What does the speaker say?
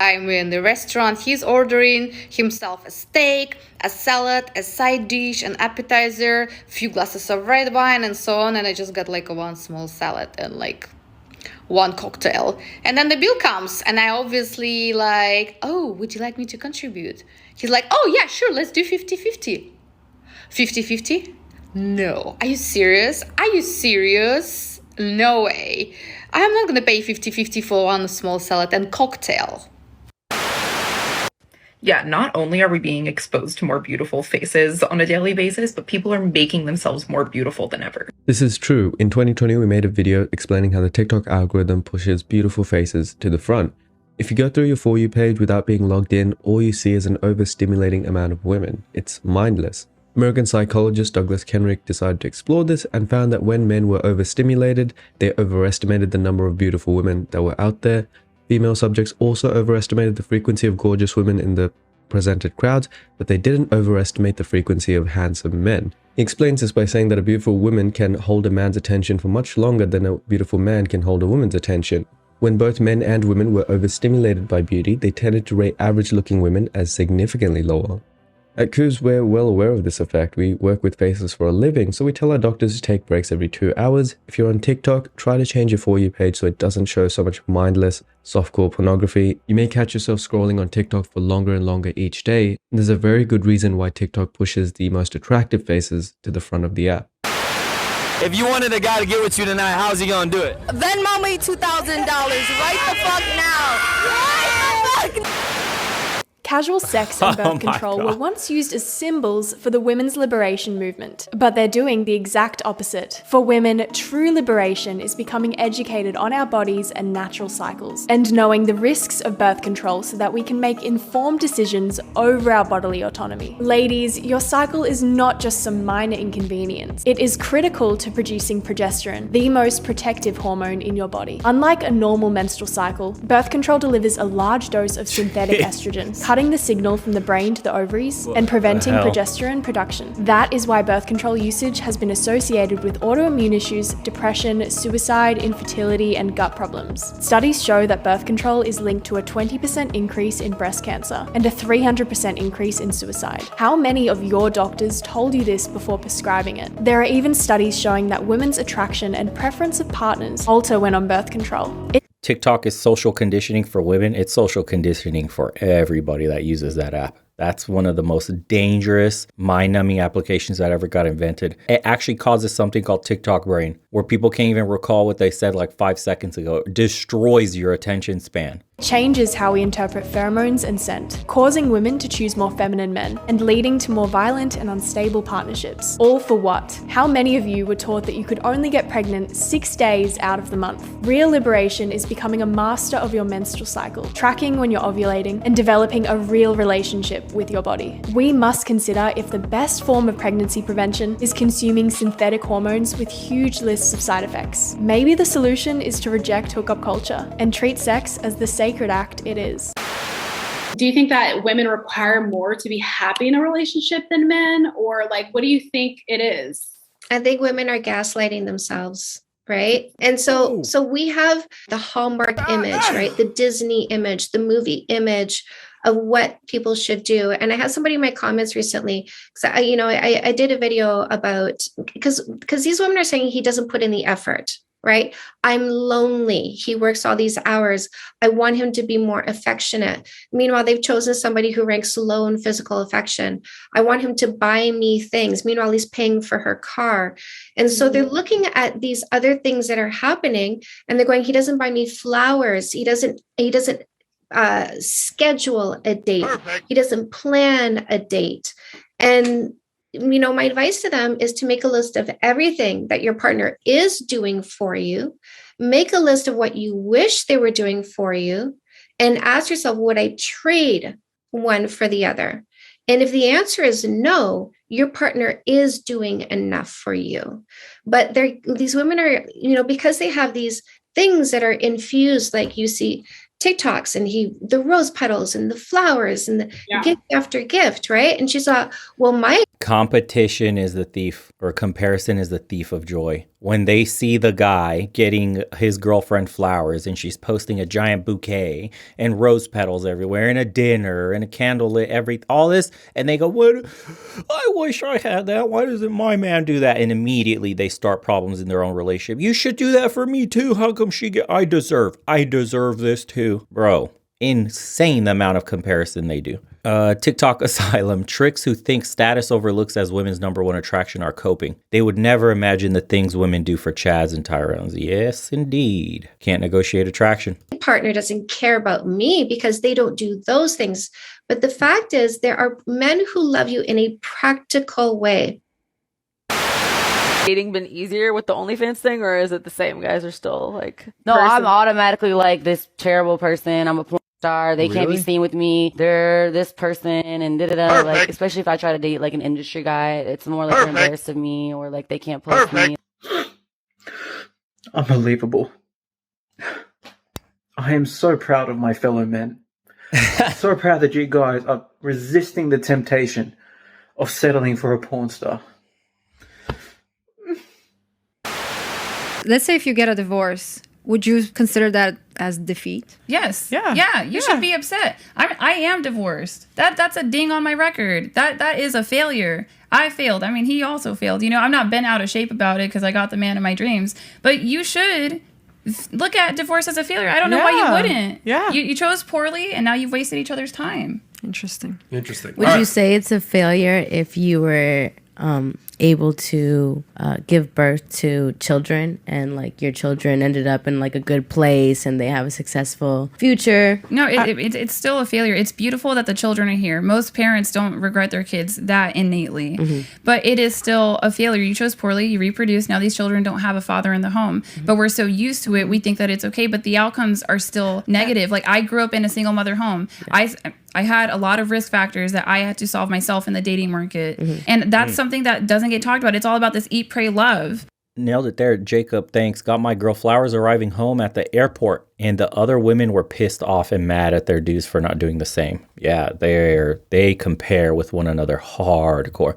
I'm in the restaurant, he's ordering himself a steak, a salad, a side dish, an appetizer, few glasses of red wine and so on, and I just got like a one small salad and like one cocktail. And then the bill comes and I obviously like, oh, would you like me to contribute? He's like, oh yeah, sure, let's do 50-50. 50-50? No. Are you serious? Are you serious? No way. I'm not gonna pay 50-50 for one small salad and cocktail. Yeah, not only are we being exposed to more beautiful faces on a daily basis, but people are making themselves more beautiful than ever. This is true. In 2020, we made a video explaining how the TikTok algorithm pushes beautiful faces to the front. If you go through your For You page without being logged in, all you see is an overstimulating amount of women. It's mindless. American psychologist Douglas Kenrick decided to explore this and found that when men were overstimulated, they overestimated the number of beautiful women that were out there. Female subjects also overestimated the frequency of gorgeous women in the presented crowds, but they didn't overestimate the frequency of handsome men. He explains this by saying that a beautiful woman can hold a man's attention for much longer than a beautiful man can hold a woman's attention. When both men and women were overstimulated by beauty, they tended to rate average-looking women as significantly lower. At Coos, we're well aware of this effect. We work with faces for a living, so we tell our doctors to take breaks every 2 hours. If you're on TikTok, try to change your For You page so it doesn't show so much mindless, softcore pornography. You may catch yourself scrolling on TikTok for longer and longer each day. There's a very good reason why TikTok pushes the most attractive faces to the front of the app. If you wanted a guy to get with you tonight, how's he gonna do it? Venmo me $2,000 right the fuck now. Right the fuck now. Casual sex and birth control were once used as symbols for the women's liberation movement, but they're doing the exact opposite. For women, true liberation is becoming educated on our bodies and natural cycles, and knowing the risks of birth control so that we can make informed decisions over our bodily autonomy. Ladies, your cycle is not just some minor inconvenience. It is critical to producing progesterone, the most protective hormone in your body. Unlike a normal menstrual cycle, birth control delivers a large dose of synthetic estrogen, cutting the signal from the brain to the ovaries and preventing progesterone production. That is why birth control usage has been associated with autoimmune issues, depression, suicide, infertility, and gut problems. Studies show that birth control is linked to a 20% increase in breast cancer and a 300% increase in suicide. How many of your doctors told you this before prescribing it? There are even studies showing that women's attraction and preference of partners alter when on birth control. TikTok is social conditioning for women. It's social conditioning for everybody that uses that app. That's one of the most dangerous, mind-numbing applications that ever got invented. It actually causes something called TikTok brain, where people can't even recall what they said like 5 seconds ago. It destroys your attention span. Changes how we interpret pheromones and scent, causing women to choose more feminine men and leading to more violent and unstable partnerships. All for what? How many of you were taught that you could only get pregnant 6 days out of the month? Real liberation is becoming a master of your menstrual cycle, tracking when you're ovulating, and developing a real relationship with your body. We must consider if the best form of pregnancy prevention is consuming synthetic hormones with huge lists of side effects. Maybe the solution is to reject hookup culture and treat sex as the sacred act it is. Do you think that women require more to be happy in a relationship than men? Or like, what do you think it is? I think women are gaslighting themselves, right? And so we have the Hallmark image, right? The Disney image, the movie image of what people should do. And I had somebody in my comments recently, because I did a video about, because these women are saying he doesn't put in the effort, right? I'm lonely. He works all these hours. I want him to be more affectionate. Meanwhile, they've chosen somebody who ranks low in physical affection. I want him to buy me things. Meanwhile, he's paying for her car. And so they're looking at these other things that are happening and they're going, he doesn't buy me flowers. He doesn't schedule a date. Perfect. He doesn't plan a date. And my advice to them is to make a list of everything that your partner is doing for you. Make a list of what you wish they were doing for you and ask yourself, would I trade one for the other? And if the answer is no, your partner is doing enough for you. But these women are, because they have these things that are infused, like you see TikToks and the rose petals and the flowers and the gift after gift, right? And she thought, well, my Competition is the thief, or comparison is the thief of joy. When they see the guy getting his girlfriend flowers and she's posting a giant bouquet and rose petals everywhere and a dinner and a candlelit all this, and they go, "What? I wish I had that. Why doesn't my man do that?" And immediately they start problems in their own relationship. "You should do that for me too. How come I deserve this too." Bro, insane the amount of comparison they do. TikTok Asylum, tricks who think status over looks as women's #1 attraction are coping. They would never imagine the things women do for Chads and Tyrones. Yes, indeed. Can't negotiate attraction. My partner doesn't care about me because they don't do those things. But the fact is, there are men who love you in a practical way. Dating been easier with the OnlyFans thing, or is it the same? Guys are still like, no, I'm automatically like this terrible person. I'm a porn star. They can't be seen with me. They're this person and da-da-da. Like, especially if I try to date like an industry guy, it's more like they're embarrassed of me, or like they can't post me. Unbelievable. I am so proud of my fellow men. So proud that you guys are resisting the temptation of settling for a porn star. Let's say if you get a divorce, would you consider that as defeat? Yes. Yeah. You should be upset. I am divorced. That's a ding on my record. That is a failure. I failed. I mean, he also failed. You know, I'm not bent out of shape about it because I got the man of my dreams. But you should look at divorce as a failure. I don't know why you wouldn't. Yeah. You chose poorly, and now you've wasted each other's time. Interesting. Would you say it's a failure if you were able to give birth to children and like your children ended up in like a good place and they have a successful future? No, it's still a failure. It's beautiful that the children are here. Most parents don't regret their kids that innately, but it is still a failure. You chose poorly, you reproduced, now these children don't have a father in the home, but we're so used to it, we think that it's okay, but the outcomes are still negative. Like, I grew up in a single mother home. I had a lot of risk factors that I had to solve myself in the dating market. And that's something that doesn't get talked about. It's all about this eat, pray, love. Nailed it there, Jacob. Thanks. Got my girl flowers arriving home at the airport, and the other women were pissed off and mad at their dudes for not doing the same. Yeah, they compare with one another hardcore.